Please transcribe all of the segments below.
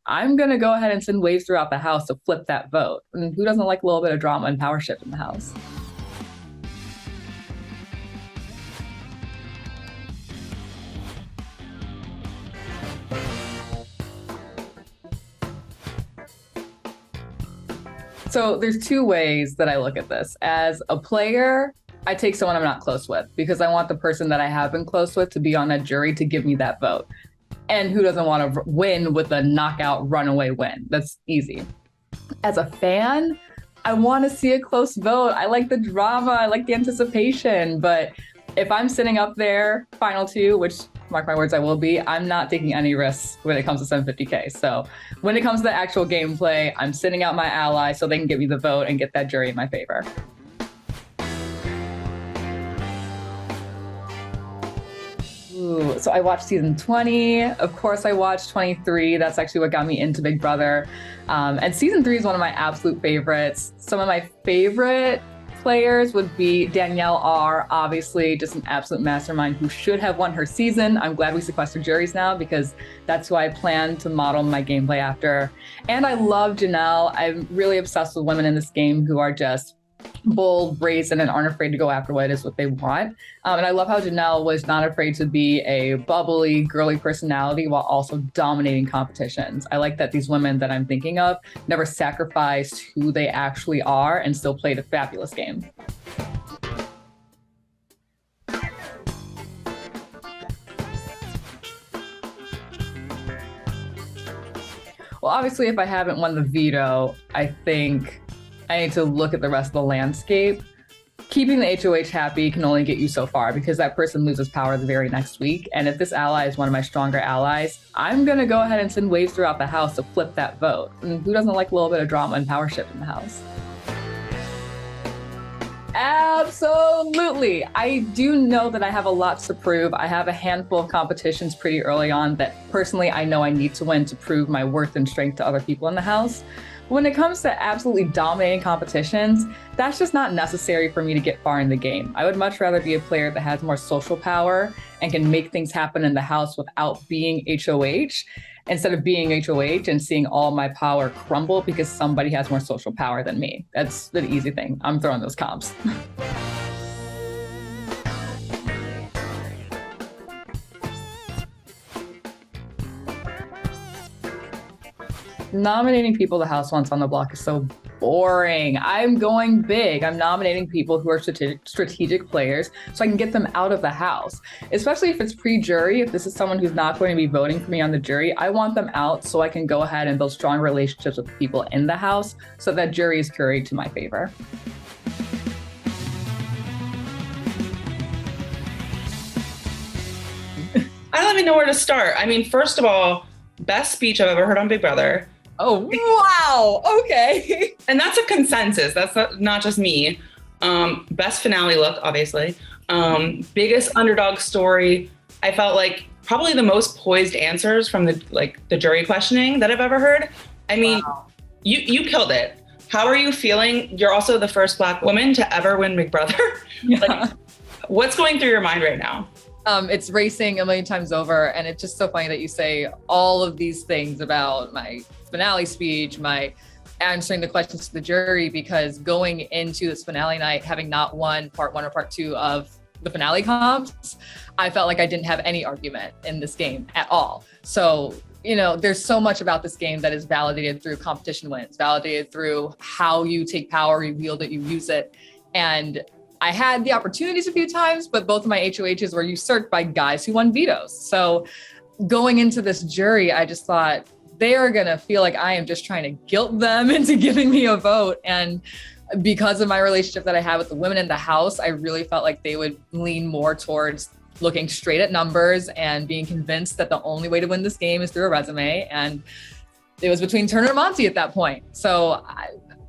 I'm going to go ahead and send waves throughout the house to flip that vote. And who doesn't like a little bit of drama and power shift in the house? So there's two ways that I look at this. As a player, I take someone I'm not close with because I want the person that I have been close with to be on that jury to give me that vote. And who doesn't want to win with a knockout runaway win? That's easy. As a fan, I want to see a close vote. I like the drama. I like the anticipation. But if I'm sitting up there, final two, which mark my words, I will be, I'm not taking any risks when it comes to 750K. So when it comes to the actual gameplay, I'm sitting out my ally so they can give me the vote and get that jury in my favor. Ooh, so I watched season 20. Of course, I watched 23. That's actually what got me into Big Brother. And season 3 is one of my absolute favorites. Some of my favorite players would be Danielle R, obviously just an absolute mastermind who should have won her season. I'm glad we sequestered juries now because that's who I plan to model my gameplay after. And I love Janelle. I'm really obsessed with women in this game who are just bold, brazen, and aren't afraid to go after what it is what they want. And I love how Janelle was not afraid to be a bubbly, girly personality while also dominating competitions. I like that these women that I'm thinking of never sacrificed who they actually are and still played a fabulous game. Well, obviously, if I haven't won the veto, I think I need to look at the rest of the landscape. Keeping the HOH happy can only get you so far because that person loses power the very next week. And if this ally is one of my stronger allies, I'm going to go ahead and send waves throughout the house to flip that vote. And who doesn't like a little bit of drama and power shift in the house? Absolutely. I do know that I have a lot to prove. I have a handful of competitions pretty early on that personally I know I need to win to prove my worth and strength to other people in the house. When it comes to absolutely dominating competitions, that's just not necessary for me to get far in the game. I would much rather be a player that has more social power and can make things happen in the house without being HOH, instead of being HOH and seeing all my power crumble because somebody has more social power than me. That's the easy thing. I'm throwing those comps. Nominating people the house wants on the block is so boring. I'm going big. I'm nominating people who are strategic players so I can get them out of the house, especially if it's pre-jury. If this is someone who's not going to be voting for me on the jury, I want them out so I can go ahead and build strong relationships with people in the house so that jury is curated to my favor. I don't even know where to start. I mean, first of all, best speech I've ever heard on Big Brother. Oh, wow. Okay. And that's a consensus. That's not just me. Best finale look, obviously. Biggest underdog story. I felt like probably the most poised answers from the jury questioning that I've ever heard. I mean, wow. You killed it. How are you feeling? You're also the first Black woman to ever win Big Brother. Yeah. Like, what's going through your mind right now? It's racing a million times over. And it's just so funny that you say all of these things about my finale speech, my answering the questions to the jury, because going into this finale night, having not won part 1 or part 2 of the finale comps, I felt like I didn't have any argument in this game at all. So, you know, there's so much about this game that is validated through competition wins, validated through how you take power, you wield it, you use it. And I had the opportunities a few times, but both of my HOHs were usurped by guys who won vetoes. So going into this jury, I just thought they are going to feel like I am just trying to guilt them into giving me a vote. And because of my relationship that I had with the women in the house, I really felt like they would lean more towards looking straight at numbers and being convinced that the only way to win this game is through a resume. And it was between Turner and Monty at that point. So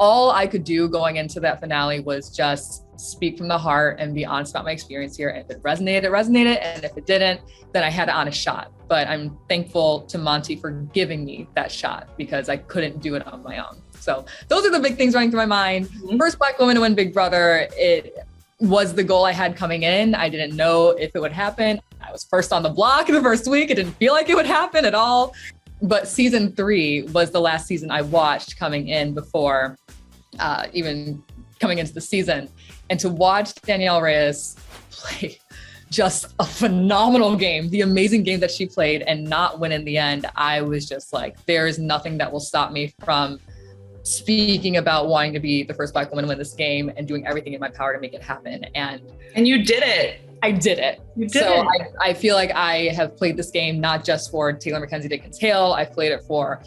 all I could do going into that finale was just speak from the heart and be honest about my experience here. And if it resonated, it resonated. And if it didn't, then I had an honest shot. But I'm thankful to Monty for giving me that shot because I couldn't do it on my own. So those are the big things running through my mind. Mm-hmm. First Black woman to win Big Brother. It was the goal I had coming in. I didn't know if it would happen. I was first on the block in the first week. It didn't feel like it would happen at all. But season 3 was the last season I watched coming in before even coming into the season. And to watch Danielle Reyes play just a phenomenal game, the amazing game that she played, and not win in the end, I was just like, there is nothing that will stop me from speaking about wanting to be the first Black woman to win this game and doing everything in my power to make it happen. And you did it. I did it. You did it. I feel like I have played this game not just for Taylor Mackenzie Dickens Hale. I've played it for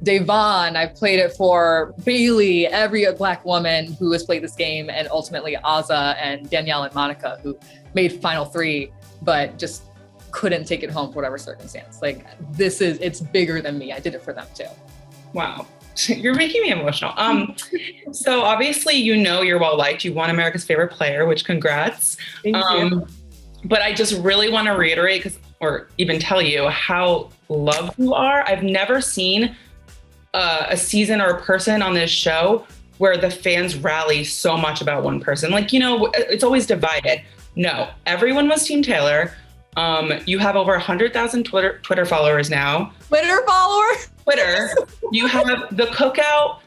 Devon. I've played it for Bailey, every Black woman who has played this game, and ultimately Azah and Danielle and Monica, who made Final 3, but just couldn't take it home for whatever circumstance. Like, it's bigger than me. I did it for them too. Wow. You're making me emotional. So obviously, you're well liked. You won America's Favorite Player, which congrats. Thank you. But I just really want to reiterate, or even tell you how loved you are. I've never seen a season or a person on this show where the fans rally so much about one person. Like, it's always divided. No, everyone was Team Taylor. You have over 100,000 Twitter followers now. Twitter. You have the Cookout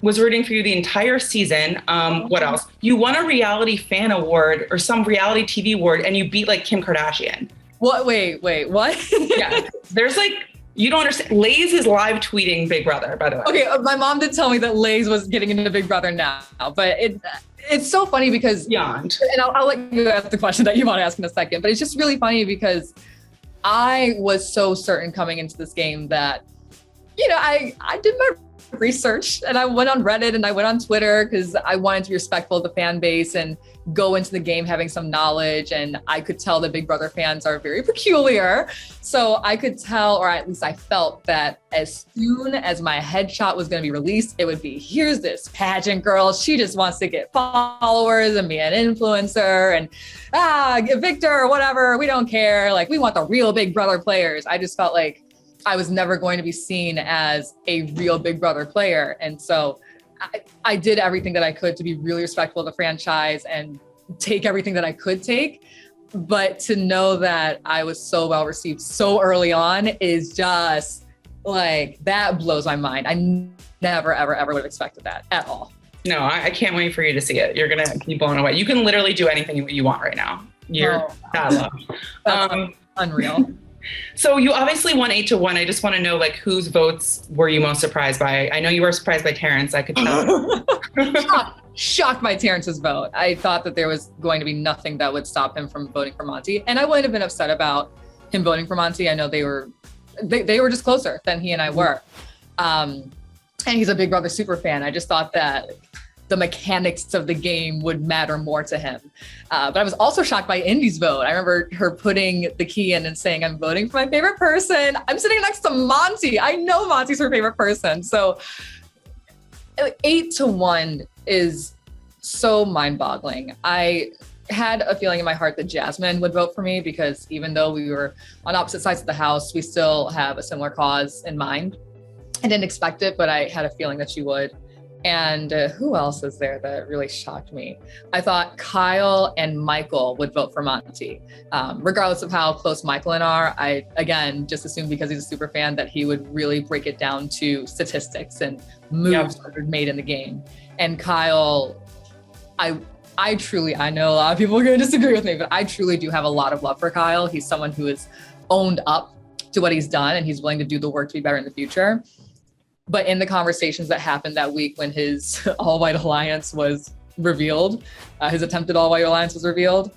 was rooting for you the entire season. What else? You won a reality fan award or some reality TV award, and you beat like Kim Kardashian. What? Wait, what? Yeah, there's like, you don't understand. Lays is live tweeting Big Brother, by the way. Okay, my mom did tell me that Lays was getting into Big Brother now, but it's so funny because Beyond. And I'll let you ask the question that you want to ask in a second, but it's just really funny because I was so certain coming into this game that, I did my research and I went on Reddit and I went on Twitter because I wanted to be respectful of the fan base and go into the game having some knowledge. And I could tell the Big Brother fans are very peculiar. So I could tell, or at least I felt that as soon as my headshot was going to be released, it would be, here's this pageant girl. She just wants to get followers and be an influencer and Victor or whatever. We don't care. Like, we want the real Big Brother players. I just felt like I was never going to be seen as a real Big Brother player. And so I did everything that I could to be really respectful of the franchise and take everything that I could take. But to know that I was so well received so early on is just like, that blows my mind. I never, ever, ever would have expected that at all. No, I can't wait for you to see it. You're going to be blown away. You can literally do anything you want right now. You're that loved. That's unreal. So you obviously won 8-1. I just want to know, like, whose votes were you most surprised by? I know you were surprised by Terrance. I could tell. Shocked by Terrance's vote. I thought that there was going to be nothing that would stop him from voting for Monty. And I wouldn't have been upset about him voting for Monty. I know they were just closer than he and I were. And he's a Big Brother super fan. I just thought that the mechanics of the game would matter more to him. But I was also shocked by Indy's vote. I remember her putting the key in and saying, I'm voting for my favorite person. I'm sitting next to Monty. I know Monty's her favorite person. So 8-1 is so mind-boggling. I had a feeling in my heart that Jasmine would vote for me because even though we were on opposite sides of the house, we still have a similar cause in mind. I didn't expect it, but I had a feeling that she would. And who else is there that really shocked me? I thought Kyle and Michael would vote for Monty. Regardless of how close Michael and I, again, just assumed because he's a super fan that he would really break it down to statistics and moves that were made in the game. And Kyle, I know a lot of people are going to disagree with me, but I truly do have a lot of love for Kyle. He's someone who has owned up to what he's done and he's willing to do the work to be better in the future. But in the conversations that happened that week when his all-white alliance was revealed, his attempted all-white alliance was revealed,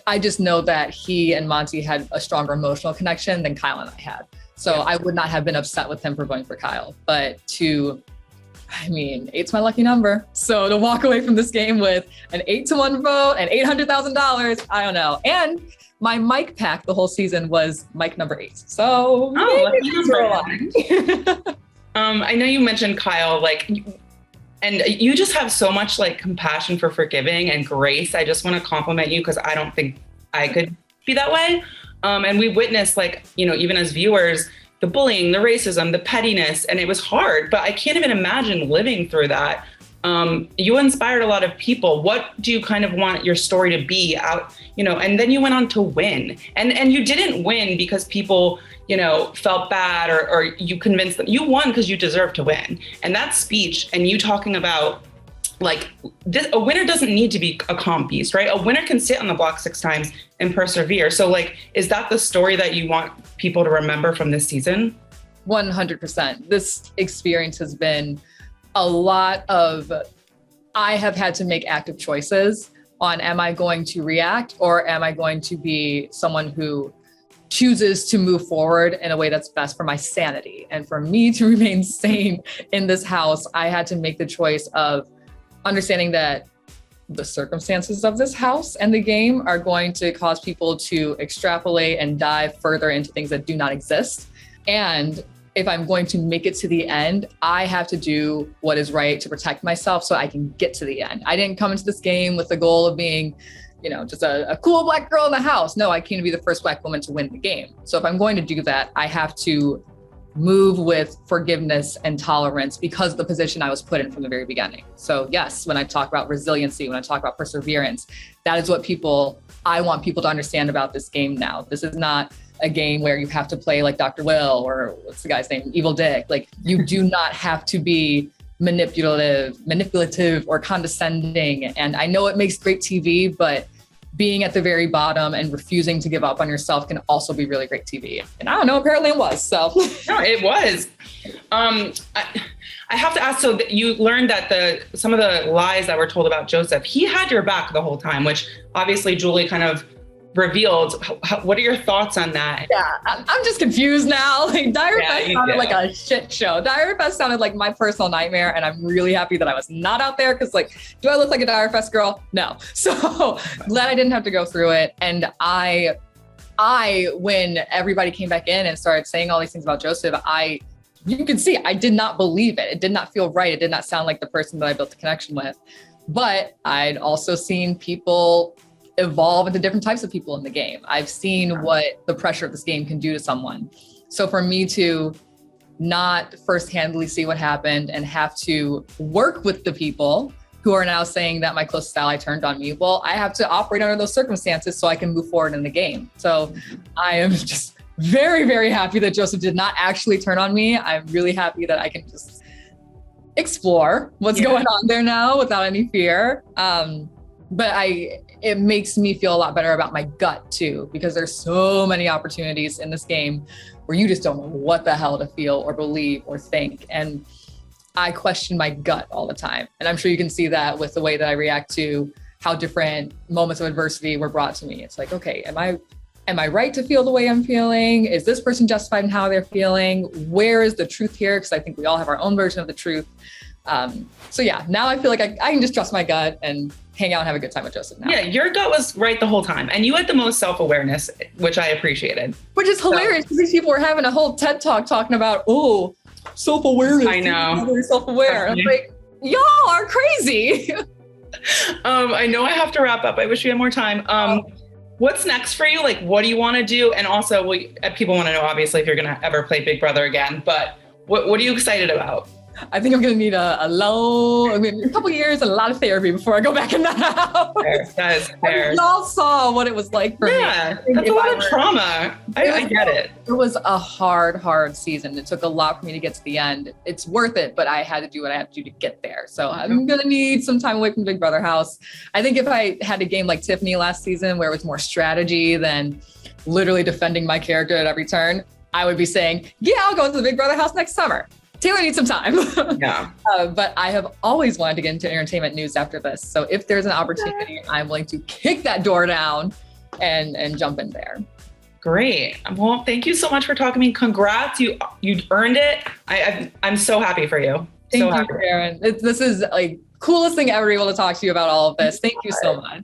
I just know that he and Monty had a stronger emotional connection than Kyle and I had. So I would not have been upset with him for voting for Kyle. But 8's my lucky number. So to walk away from this game with an 8-1 vote and $800,000, I don't know. And my mic pack the whole season was mic number 8. So I know you mentioned Kyle, and you just have so much compassion for forgiving and grace. I just want to compliment you because I don't think I could be that way. And we witnessed even as viewers, the bullying, the racism, the pettiness, and it was hard, but I can't even imagine living through that. You inspired a lot of people. What do you kind of want your story to be out, and then you went on to win, and you didn't win because people, felt bad or you convinced them. You won because you deserve to win. And that speech and you talking about like this, a winner doesn't need to be a comp beast, right? A winner can sit on the block 6 times and persevere. So like, is that the story that you want people to remember from this season? 100%. This experience has been a lot of, I have had to make active choices on, am I going to react or am I going to be someone who chooses to move forward in a way that's best for my sanity? And for me to remain sane in this house, I had to make the choice of understanding that the circumstances of this house and the game are going to cause people to extrapolate and dive further into things that do not exist. And if I'm going to make it to the end, I have to do what is right to protect myself so I can get to the end. I didn't come into this game with the goal of being, just a cool Black girl in the house. No, I came to be the first Black woman to win the game. So if I'm going to do that, I have to move with forgiveness and tolerance because of the position I was put in from the very beginning. So yes, when I talk about resiliency, when I talk about perseverance, that is what I want people to understand about this game now. This is not a game where you have to play like Dr. Will or what's the guy's name? Evil Dick. Like you do not have to be manipulative or condescending. And I know it makes great TV, but being at the very bottom and refusing to give up on yourself can also be really great TV. And I don't know, apparently it was, so. No, it was. I have to ask, so that you learned that some of the lies that were told about Joseph, he had your back the whole time, which obviously Julie kind of revealed. What are your thoughts on that? Yeah, I'm just confused now. Like Diary Fest sounded like a shit show. Diary Fest sounded like my personal nightmare, and I'm really happy that I was not out there because, like, do I look like a Diary Fest girl? No. So glad I didn't have to go through it. And I, when everybody came back in and started saying all these things about Joseph, you can see I did not believe it. It did not feel right. It did not sound like the person that I built a connection with. But I'd also seen people evolve into different types of people in the game. I've seen what the pressure of this game can do to someone. So for me to not first-handedly see what happened and have to work with the people who are now saying that my closest ally turned on me, well, I have to operate under those circumstances so I can move forward in the game. So I am just very, very happy that Joseph did not actually turn on me. I'm really happy that I can just explore what's going on there now without any fear. But it makes me feel a lot better about my gut too, because there's so many opportunities in this game where you just don't know what the hell to feel or believe or think. And I question my gut all the time. And I'm sure you can see that with the way that I react to how different moments of adversity were brought to me. It's like, okay, am I right to feel the way I'm feeling? Is this person justified in how they're feeling? Where is the truth here? Because I think we all have our own version of the truth. So yeah, now I feel like I can just trust my gut and hang out and have a good time with Joseph now. Yeah, your gut was right the whole time. And you had the most self-awareness, which I appreciated. Which is hilarious because these people were having a whole TED talk talking about, self-awareness. I know. They're self-aware. I'm like, y'all are crazy. I know I have to wrap up. I wish we had more time. What's next for you? Like, what do you want to do? And also, people want to know, obviously, if you're going to ever play Big Brother again. But what are you excited about? I think I'm going to need a couple years and a lot of therapy before I go back in the house. That is fair. Y'all saw what it was like for me. Yeah, that's a lot of trauma. I get it. It was a hard season. It took a lot for me to get to the end. It's worth it, but I had to do what I had to do to get there. So I'm going to need some time away from Big Brother house. I think if I had a game like Tiffany last season, where it was more strategy than literally defending my character at every turn, I would be saying, yeah, I'll go into the Big Brother house next summer. Taylor needs some time. Yeah. But I have always wanted to get into entertainment news after this. So if there's an opportunity, I'm willing to kick that door down and jump in there. Great. Well, thank you so much for talking to me. Congrats. You earned it. I'm so happy for you. Thank you, Karen. This is like coolest thing ever, able to talk to you about all of this. Thank you so much.